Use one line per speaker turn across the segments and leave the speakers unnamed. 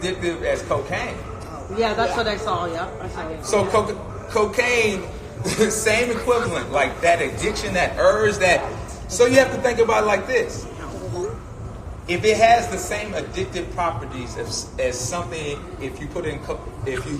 addictive as cocaine.
Yeah, that's what I saw. Yeah, I saw it.
So cocaine, same equivalent, like that addiction, that urge, that. So you have to think about it like this. If it has the same addictive properties as something, if you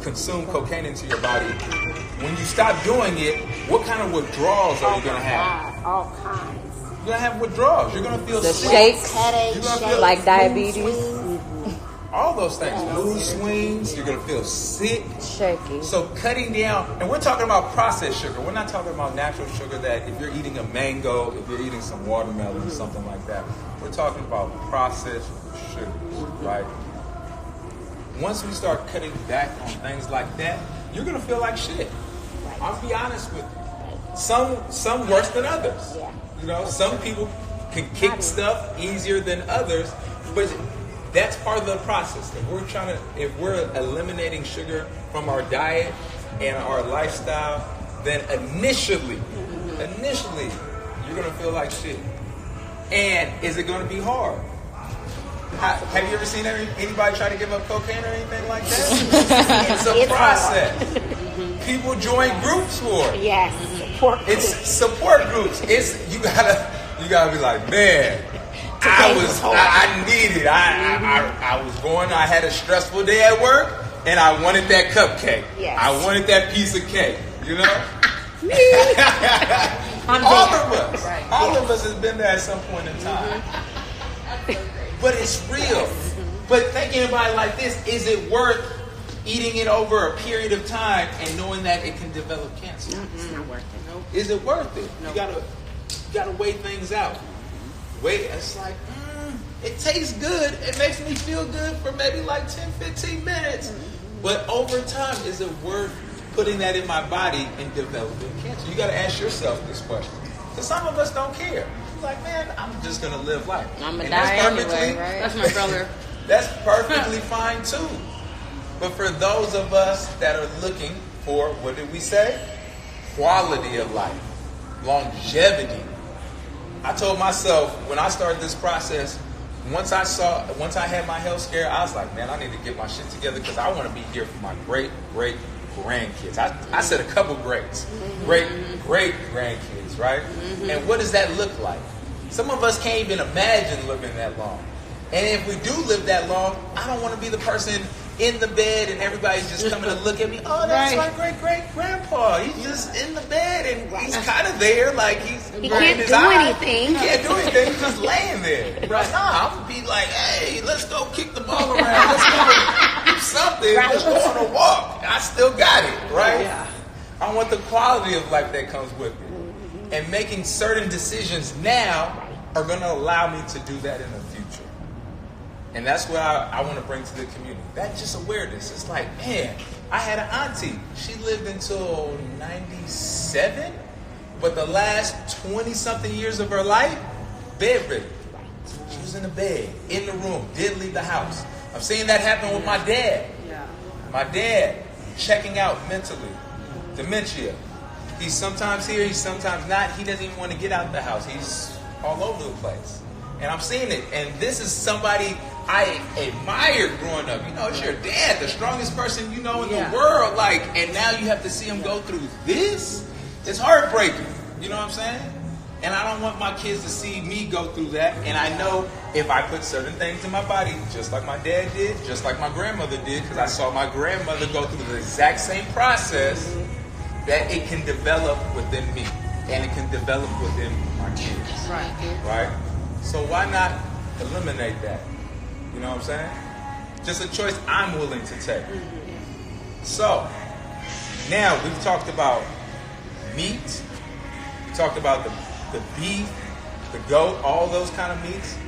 consume cocaine into your body, when you stop doing it, what kind of withdrawals are you going to have?
All kinds.
You're going to have withdrawals. You're going to feel
The
sick.
shakes,
Headache,
You're gonna
shakes,
feel
like diabetes.
all those things. Mood swings. You're going to feel sick.
shaky.
So cutting down, and we're talking about processed sugar. We're not talking about natural sugar that if you're eating a mango, if you're eating some watermelon or something like that. We're talking about processed sugars, right? Once we start cutting back on things like that, you're going to feel like shit. I'll be honest with you. Some worse than others.
Yeah.
You know, some people can kick stuff easier than others, but that's part of the process. If we're eliminating sugar from our diet and our lifestyle, then initially, you're gonna feel like shit. And is it gonna be hard? Have you ever seen anybody try to give up cocaine or anything like that? It's a process. People join groups for it.
Yes. Support
It's
groups.
support groups. You gotta be like, man, I needed. I was going. I had a stressful day at work, and I wanted that cupcake.
Yes.
I wanted that piece of cake. You know.
I'm
All
there.
of us.
Right.
All of us has been there at some point in time. But it's real. But thinking about it like this, is it worth eating it over a period of time and knowing that it can develop cancer?
It's not worth it. Nope.
Is it worth it? You gotta weigh things out. It's like, it tastes good. It makes me feel good for maybe like 10, 15 minutes. But over time, is it worth putting that in my body and developing cancer? You gotta ask yourself this question. Because some of us don't care. You're like, man, I'm just gonna live life.
I'm gonna
And
die
that's
anyway, right?
That's my brother.
That's perfectly fine too. But for those of us that are looking for, what did we say? Quality of life, longevity. I told myself when I started this process, once I had my health scare, I was like, man, I need to get my shit together because I want to be here for my great grandkids. I said a couple great grandkids, right? And what does that look like? Some of us can't even imagine living that long. And if we do live that long, I don't want to be the person in the bed and everybody's just coming to look at me. Oh, that's my great-great-grandpa. He's just in the bed and he's kind of there like
He can't do anything.
He can't do anything. He's just laying there. Right. Nah, I'm going to be like, hey, let's go kick the ball around. Let's go do something.
Right.
Let's go on a walk. I still got it, right?
Yeah.
I want the quality of life that comes with it. And making certain decisions now are going to allow me to do that in the future. And that's what I want to bring to the community. That's just awareness. It's like, man, I had an auntie. She lived until 97, but the last 20-something years of her life, bedridden. She was in the bed, in the room, didn't leave the house. I've seen that happen with my dad.
Yeah.
My dad, checking out mentally, dementia. He's sometimes here, he's sometimes not. He doesn't even want to get out the house. He's all over the place. And I'm seeing it. And this is somebody I admired growing up. You know, it's your dad, the strongest person you know in the world. Like, and now you have to see him go through this. It's heartbreaking. You know what I'm saying? And I don't want my kids to see me go through that. And I know if I put certain things in my body, just like my dad did, just like my grandmother did, because I saw my grandmother go through the exact same process, that it can develop within me. And it can develop within my kids. Right? So why not eliminate that? You know what I'm saying? Just a choice I'm willing to take. So, now we've talked about meat. We talked about the beef, the goat, all those kind of meats.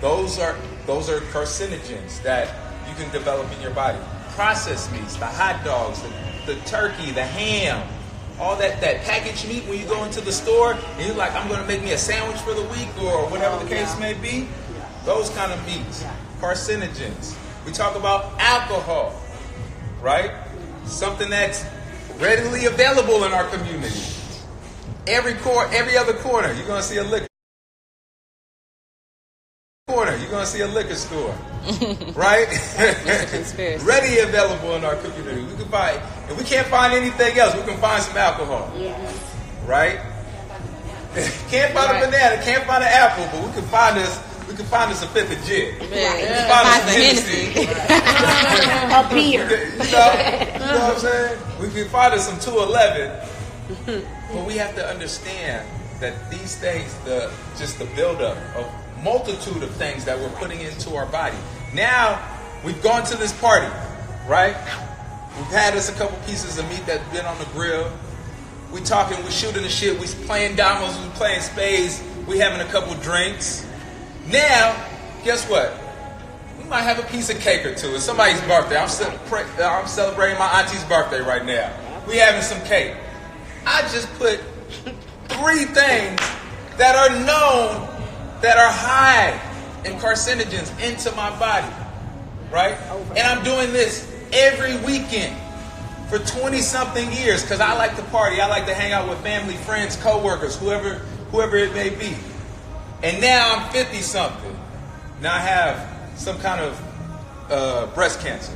Those are carcinogens that you can develop in your body. Processed meats, the hot dogs, the turkey, the ham, all that packaged meat when you go into the store and you're like, I'm going to make me a sandwich for the week or whatever the case may be. Those kind of meats, carcinogens. We talk about alcohol, right? Something that's readily available in our community. Every other corner, you're going to see a liquor. You're going going to see a liquor store, right?
Conspiracy.
Ready available in our community. We can find, if we can't find anything else, we can find some alcohol, right? Can't find a banana, can't find an apple, but we can find us. We can find us a fifth of gin. We can find us some Hennessy.
A beer.
You know what I'm saying? We can find us some 211. But we have to understand that these things, just the buildup of multitude of things that we're putting into our body. Now, we've gone to this party, right? We've had us a couple pieces of meat that's been on the grill. We talking, we shooting the shit, we playing dominoes, we playing spades, we having a couple drinks. Now, guess what? We might have a piece of cake or two. It's somebody's birthday. I'm celebrating my auntie's birthday right now. We having some cake. I just put 3 things that are known that are high in carcinogens into my body, right? And I'm doing this every weekend for 20-something years because I like to party. I like to hang out with family, friends, co-workers, whoever it may be. And now I'm 50-something. Now I have some kind of breast cancer.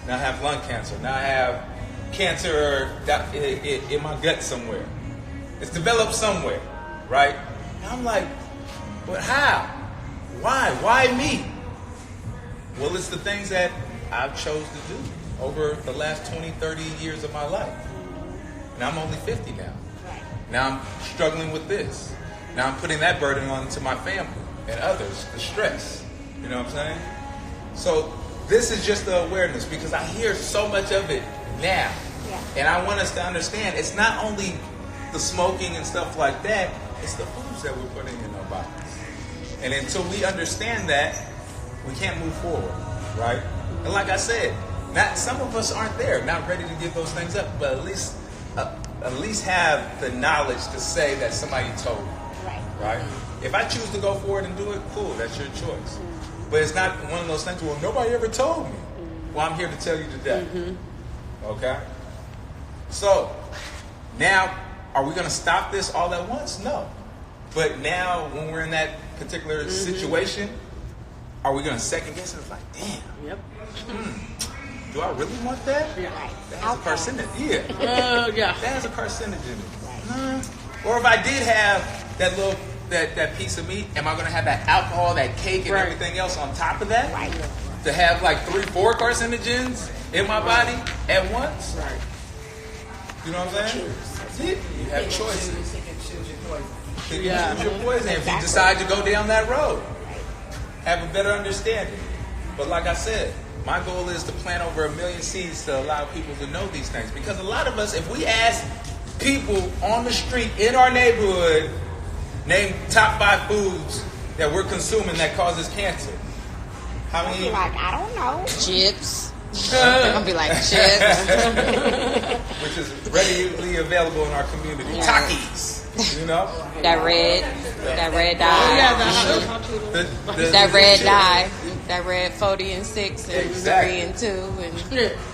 Now I have lung cancer. Now I have cancer in my gut somewhere. It's developed somewhere, right? And I'm like, but how? Why? Why me? Well, it's the things that I've chose to do over the last 20, 30 years of my life. And I'm only 50 now. Now I'm struggling with this. Now I'm putting that burden onto my family and others, the stress. You know what I'm saying? So this is just the awareness because I hear so much of it now. And I want us to understand it's not only the smoking and stuff like that, it's the foods that we're putting in our bodies. And until we understand that, we can't move forward, right? And like I said, some of us aren't there, not ready to give those things up, but at least have the knowledge to say that somebody told me. Right? If I choose to go forward and do it, cool, that's your choice. But it's not one of those things, well, nobody ever told me. Well, I'm here to tell you today. Okay? So, now, are we going to stop this all at once? No. But now, when we're in that particular situation, are we going to second guess it? It's like, damn. Do I really want that?
Yeah.
That has a carcinogen. Yeah. That has a carcinogen. Or if I did have that piece of meat, am I going to have that alcohol, that cake, and everything else on top of that?
Right.
To have like 3-4 carcinogens in my body at once?
Right.
You know what I'm saying? Yeah. You have choices. You can choose your poison if you decide to go down that road. Have a better understanding. But like I said, my goal is to plant over 1 million seeds to allow people to know these things. Because a lot of us, if we ask people on the street in our neighborhood, name top 5 foods that we're consuming that causes cancer. How many?
Like, I don't know.
Chips. I'm gonna be like chips.
Which is readily available in our community. Takis. You know?
That red dye.
That
red dye. That red 40 and 6 and 3 and 2 and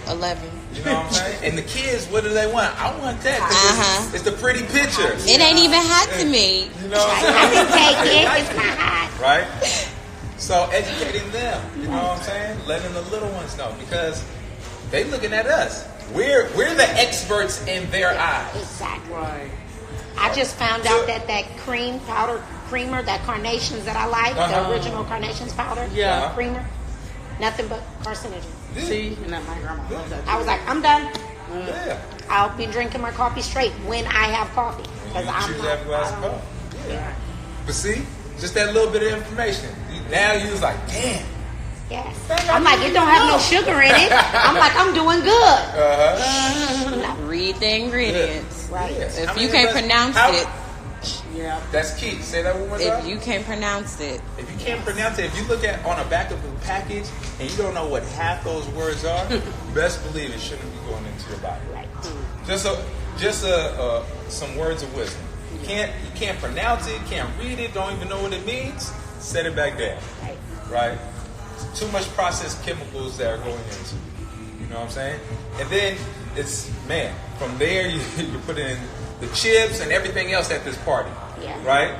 11.
You know what I'm saying? And the kids, what do they want? I want that because it's the pretty picture.
It ain't even hot to me.
You know what I'm saying?
I can take it. It's not hot.
Right? So educating them, you know what I'm saying? Letting the little ones know because they looking at us. We're the experts in their eyes.
Exactly.
Right.
I just found out that creamer, that Carnations that I like, the original Carnations powder, creamer, nothing but carcinogen.
Yeah.
See, and that my grandma loves that.
I was like, I'm done.
Yeah.
I'll be drinking my coffee straight when I have coffee.
You choose to have a glass of coffee.
Yeah.
But see, just that little bit of information. Now you was like, damn.
Yes. I'm like, it don't have no sugar in it. I'm like, I'm doing good.
Read the ingredients.
Right.
Yes.
If you can't pronounce it,
that's key. Say that one more time.
if you can't pronounce it,
If you can't pronounce it, if you look at on the back of the package and you don't know what half those words are, best believe it shouldn't be going into your body.
Right.
Just some words of wisdom. You can't pronounce it, can't read it, don't even know what it means. Set it back down. Right? Too much processed chemicals that are going into it. You know what I'm saying? And then from there you put in the chips and everything else at this party.
Yeah.
Right?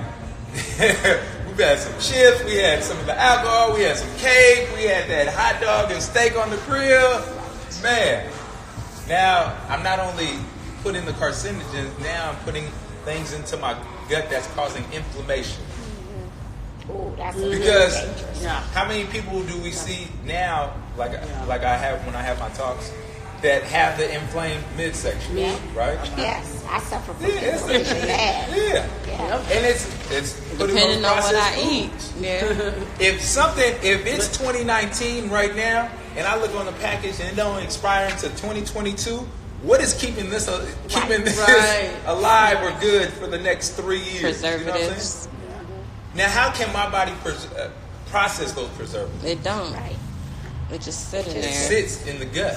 We've had some chips, we had some of the alcohol, we had some cake, we had that hot dog and steak on the grill. Man, now I'm not only putting the carcinogens, now I'm putting things into my gut that's causing inflammation.
Ooh, that's
Because
dangerous.
how many people do we see now, like I have when I have my talks, that have the inflamed midsection, right?
Yes, I suffer from
It's
inflammation bad.
and it's putting
Depending on what I
processed
eat.
foods.
Yeah.
If it's 2019 right now, and I look on the package and it don't expire until 2022, what is keeping this alive or good for the next 3 years?
Preservatives.
You know what I'm saying? Now, how can my body process those preservatives?
It don't.
Right.
It just sitting
It
there.
sits in the gut.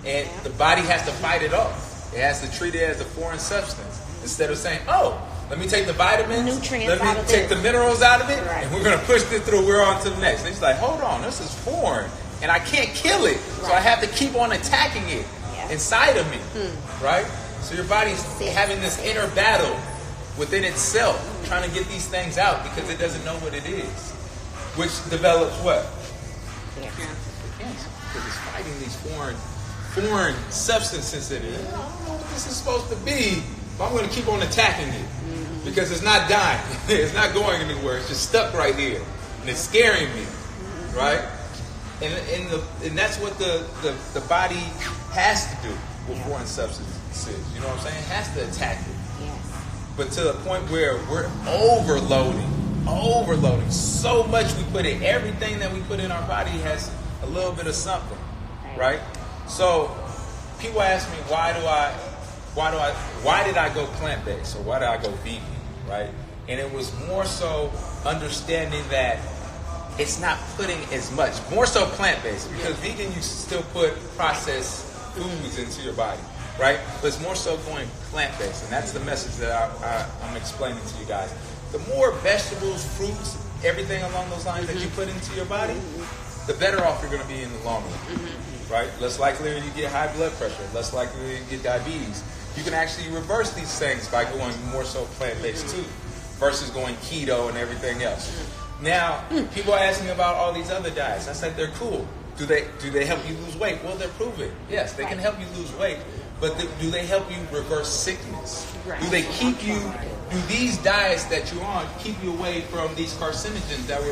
And the body has to fight it off. It has to treat it as a foreign substance. Instead of saying, oh, let me take the vitamins,
Nutrients
let me
out of
take
this.
the minerals out of it,
Right.
and we're going to push this through, we're on to the next. And it's like, hold on, this is foreign. And I can't kill it. So I have to keep on attacking it inside of me. Right? So your body's having this inner battle within itself, trying to get these things out because it doesn't know what it is. Which develops what? Cancer. Because it's fighting these foreign substances in it. I don't know what this is supposed to be, but I'm going to keep on attacking it because it's not dying. It's not going anywhere. It's just stuck right here, and it's scaring me, right? And that's what the body has to do with foreign substances. You know what I'm saying? It has to attack it. But to the point where we're overloading so much we put in. Everything that we put in our body has a little bit of something, right? So people ask me, why did I go plant-based or why did I go vegan, right? And it was more so understanding that it's not putting as much, more so plant-based, because vegan you still put processed foods into your body, right? But it's more so going plant-based, and that's the message that I'm explaining to you guys. The more vegetables, fruits, everything along those lines that you put into your body, the better off you're going to be in the long run, right? Less likely you get high blood pressure, less likely you get diabetes. You can actually reverse these things by going more so plant-based too, versus going keto and everything else. Now, people are asking about all these other diets. I said they're cool. Do they help you lose weight? Well, they're proven. Yes, they can help you lose weight, but do they help you reverse sickness? Do they keep you? Do these diets that you're on keep you away from these carcinogens that we're